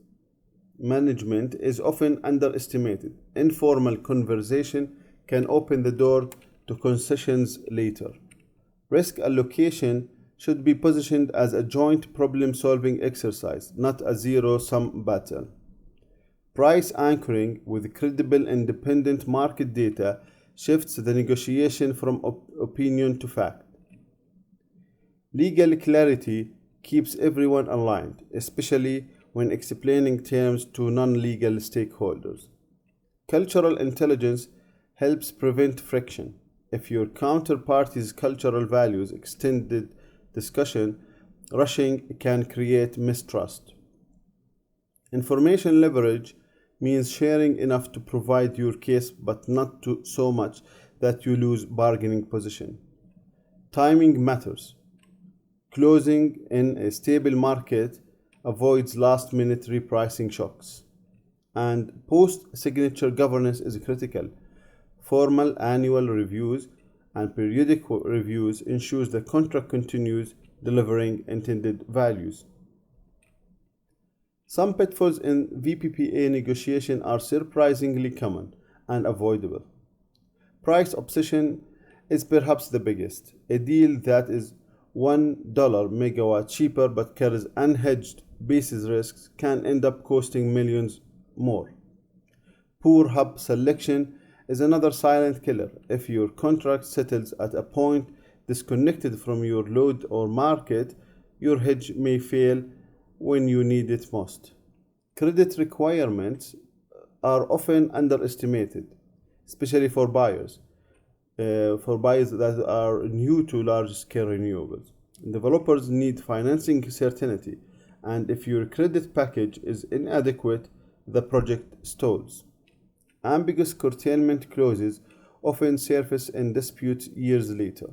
management is often underestimated. Informal conversation can open the door to concessions later. Risk allocation should be positioned as a joint problem-solving exercise, not a zero-sum battle. Price anchoring with credible independent market data shifts the negotiation from opinion to fact. Legal clarity keeps everyone aligned, especially when explaining terms to non-legal stakeholders. Cultural intelligence helps prevent friction. If your counterparty's cultural values extended discussion, rushing can create mistrust. Information leverage means sharing enough to provide your case but not so much that you lose bargaining position. Timing matters. Closing in a stable market avoids last-minute repricing shocks. And post-signature governance is critical. Formal annual reviews and periodic reviews ensures the contract continues delivering intended values. Some pitfalls in VPPA negotiation are surprisingly common and avoidable. Price obsession is perhaps the biggest. A deal that is $1 megawatt cheaper but carries unhedged basis risks can end up costing millions more. Poor hub selection is another silent killer. If your contract settles at a point disconnected from your load or market, your hedge may fail when you need it most. Credit requirements are often underestimated, especially for buyers that are new to large-scale renewables. Developers need financing certainty, and if your credit package is inadequate, the project stalls. Ambiguous curtailment clauses often surface in disputes years later.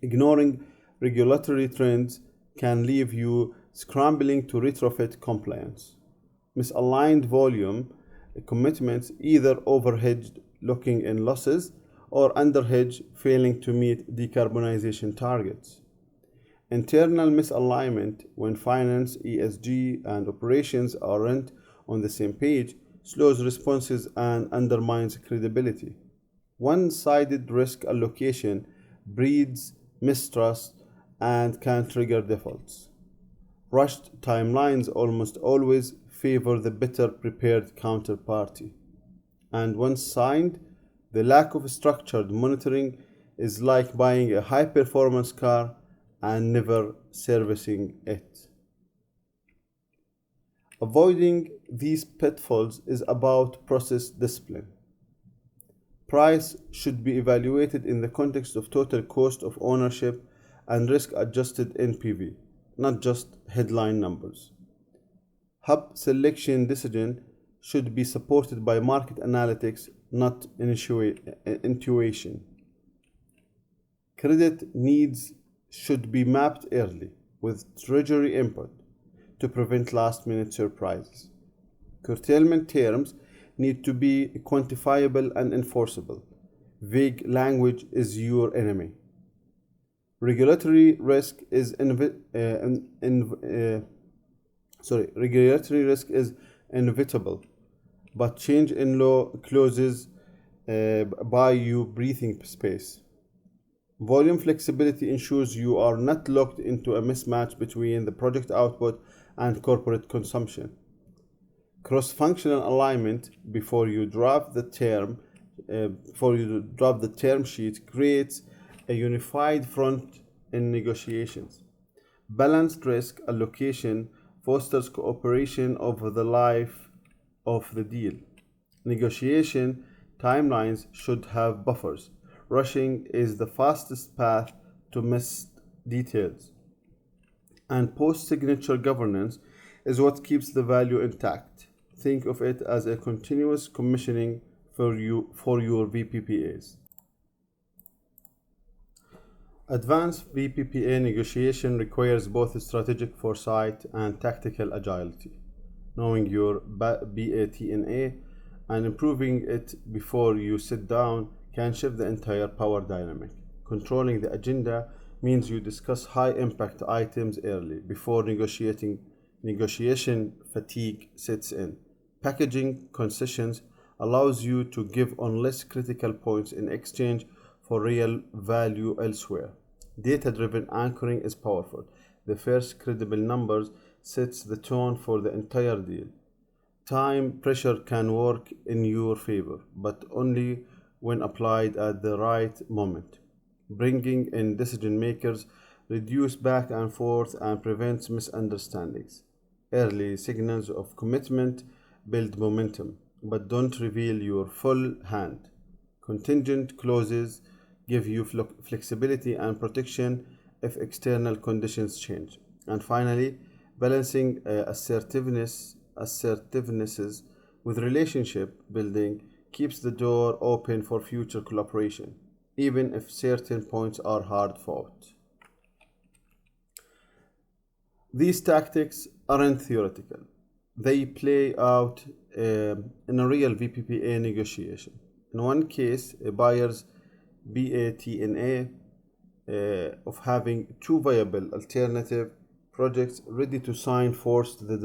Ignoring regulatory trends can leave you scrambling to retrofit compliance. Misaligned volume commitments, either overhedged locking in losses or underhedged failing to meet decarbonization targets. Internal misalignment, when finance, ESG, and operations aren't on the same page, slows responses and undermines credibility. One-sided risk allocation breeds mistrust and can trigger defaults. Rushed timelines almost always favor the better prepared counterparty. And once signed, the lack of structured monitoring is like buying a high-performance car and never servicing it. Avoiding these pitfalls is about process discipline. Price should be evaluated in the context of total cost of ownership and risk-adjusted NPV, not just headline numbers. Hub selection decision should be supported by market analytics, not intuition. Credit needs should be mapped early with treasury input to prevent last-minute surprises. Curtailment terms need to be quantifiable and enforceable. Vague language is your enemy. Regulatory risk is inevitable, but change in law clauses buy you breathing space. Volume flexibility ensures you are not locked into a mismatch between the project output and corporate consumption. Cross-functional alignment before you drop the term sheet creates a unified front in negotiations. Balanced risk allocation fosters cooperation over the life of the deal. Negotiation timelines should have buffers. Rushing is the fastest path to missed details. And post-signature governance is what keeps the value intact. Think of it as a continuous commissioning for your VPPAs. Advanced VPPA negotiation requires both strategic foresight and tactical agility. Knowing your BATNA and improving it before you sit down can shift the entire power dynamic. Controlling the agenda means you discuss high impact items early before negotiation fatigue sets in. Packaging concessions allows you to give on less critical points in exchange for real value elsewhere. Data driven anchoring is powerful. The first credible numbers sets the tone for the entire deal. Time pressure can work in your favor, but only when applied at the right moment. Bringing in decision makers reduce back and forth and prevents misunderstandings. Early signals of commitment build momentum, but don't reveal your full hand. Contingent clauses give you flexibility and protection if external conditions change. And finally, balancing assertivenesses with relationship building keeps the door open for future collaboration, even if certain points are hard fought. These tactics aren't theoretical. They play out in a real VPPA negotiation. In one case, a buyer's BATNA of having two viable alternative projects ready to sign forced the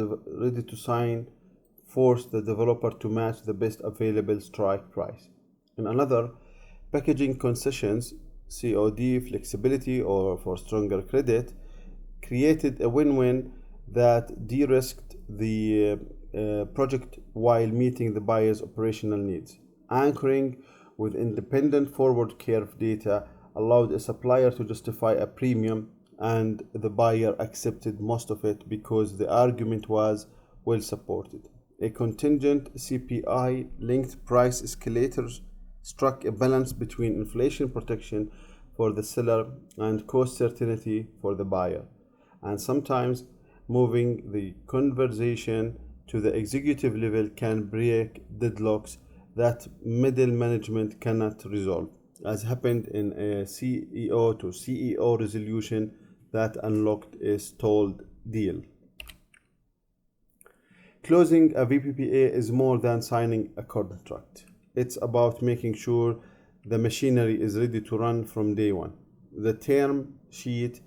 developer to match the best available strike price. In another, packaging concessions, COD flexibility or for stronger credit, created a win-win that de-risked the project while meeting the buyer's operational needs. Anchoring with independent forward curve data allowed a supplier to justify a premium, and the buyer accepted most of it because the argument was well supported. A contingent CPI linked price escalators struck a balance between inflation protection for the seller and cost certainty for the buyer, and sometimes moving the conversation to the executive level can break deadlocks that middle management cannot resolve, as happened in a CEO to CEO resolution that unlocked a stalled deal. Closing a VPPA is more than signing a contract. It's about making sure the machinery is ready to run from day one. The term sheet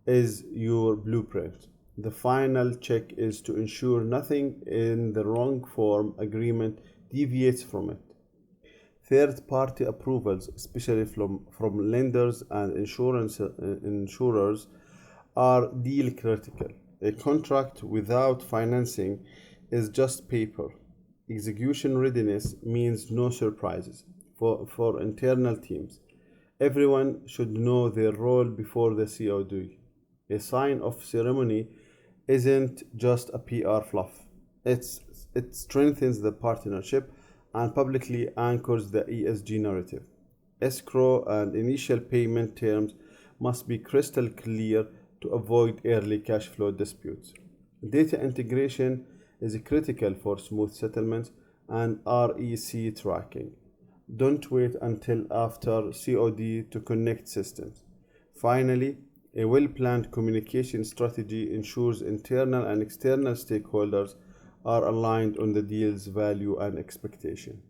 is your blueprint. The final check is to ensure nothing in the wrong form agreement deviates from it. Third-party approvals, especially from lenders and insurers, are deal critical. A contract without financing is just paper. Execution readiness means no surprises for internal teams. Everyone should know their role before the COD. A sign-off ceremony isn't just a PR fluff. It strengthens the partnership and publicly anchors the ESG narrative. Escrow and initial payment terms must be crystal clear to avoid early cash flow disputes. Data integration is critical for smooth settlements and REC tracking. Don't wait until after COD to connect systems. Finally, a well-planned communication strategy ensures internal and external stakeholders are aligned on the deal's value and expectation.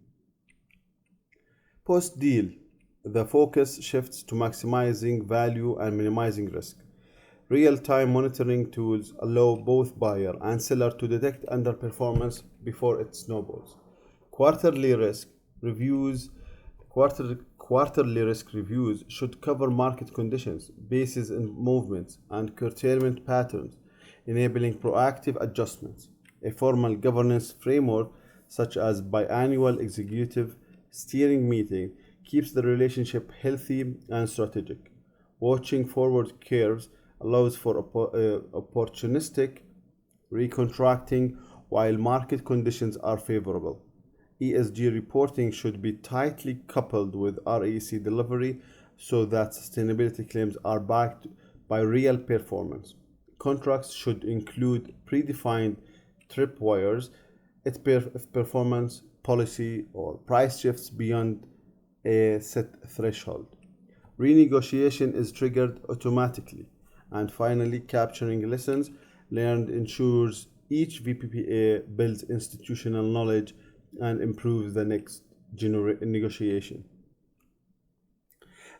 Post-deal, the focus shifts to maximizing value and minimizing risk. Real-time monitoring tools allow both buyer and seller to detect underperformance before it snowballs. Quarterly risk reviews Quarterly risk reviews should cover market conditions, bases in movements, and curtailment patterns, enabling proactive adjustments. A formal governance framework, such as biannual executive steering meeting, keeps the relationship healthy and strategic. Watching forward curves allows for opportunistic recontracting while market conditions are favorable. ESG reporting should be tightly coupled with REC delivery so that sustainability claims are backed by real performance. Contracts should include predefined tripwires if performance, policy, or price shifts beyond a set threshold. Renegotiation is triggered automatically. And finally, capturing lessons learned ensures each VPPA builds institutional knowledge and improves the next negotiation.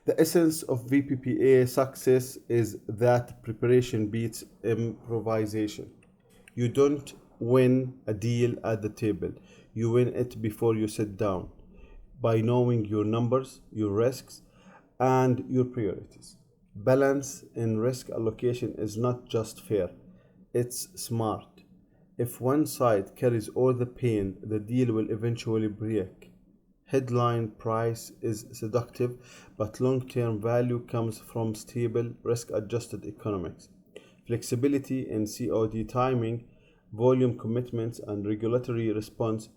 The essence of VPPA success is that preparation beats improvisation. You don't win a deal at the table, you win it before you sit down by knowing your numbers, your risks, and your priorities. Balance in risk allocation is not just fair, it's smart. If one side carries all the pain, the deal will eventually break. Headline price is seductive, but long term value comes from stable, risk adjusted economics. Flexibility in COD timing, volume commitments, and regulatory response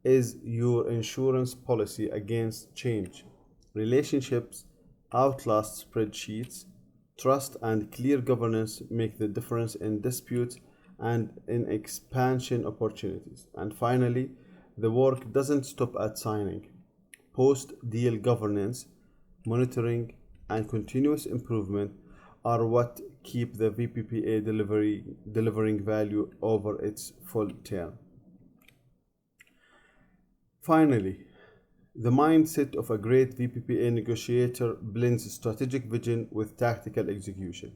is your insurance policy against change. Relationships outlast spreadsheets. Trust and clear governance make the difference in disputes and in expansion opportunities. And finally, the work doesn't stop at signing. Post deal governance, monitoring, and continuous improvement are what keep the VPPA delivering value over its full term. Finally, the mindset of a great VPPA negotiator blends strategic vision with tactical execution.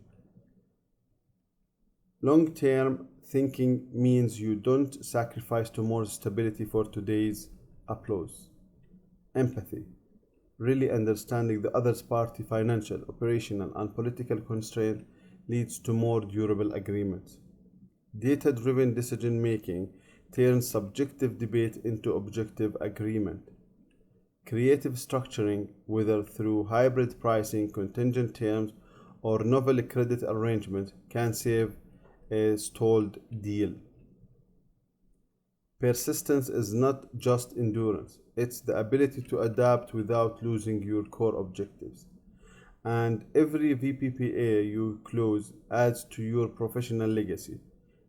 Long-term thinking means you don't sacrifice tomorrow's stability for today's applause. Empathy, really understanding the other party's financial, operational, and political constraint leads to more durable agreements. Data-driven decision-making turns subjective debate into objective agreement. Creative structuring, whether through hybrid pricing, contingent terms, or novel credit arrangement, can save a stalled deal. Persistence is not just endurance, it's the ability to adapt without losing your core objectives. And every VPPA you close adds to your professional legacy.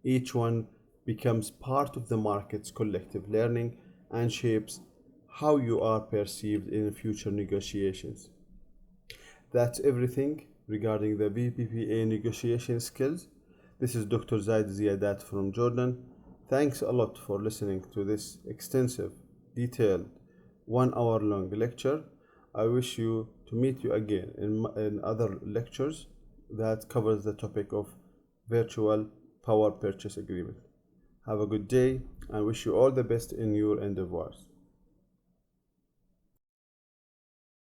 Each one becomes part of the market's collective learning and shapes how you are perceived in future negotiations. That's everything regarding the VPPA negotiation skills. This is Dr. Zeadat from Jordan. Thanks a lot for listening to this extensive, detailed, 1 hour long lecture. I wish to meet you again in other lectures that covers the topic of virtual power purchase agreement. Have a good day and wish you all the best in your endeavors.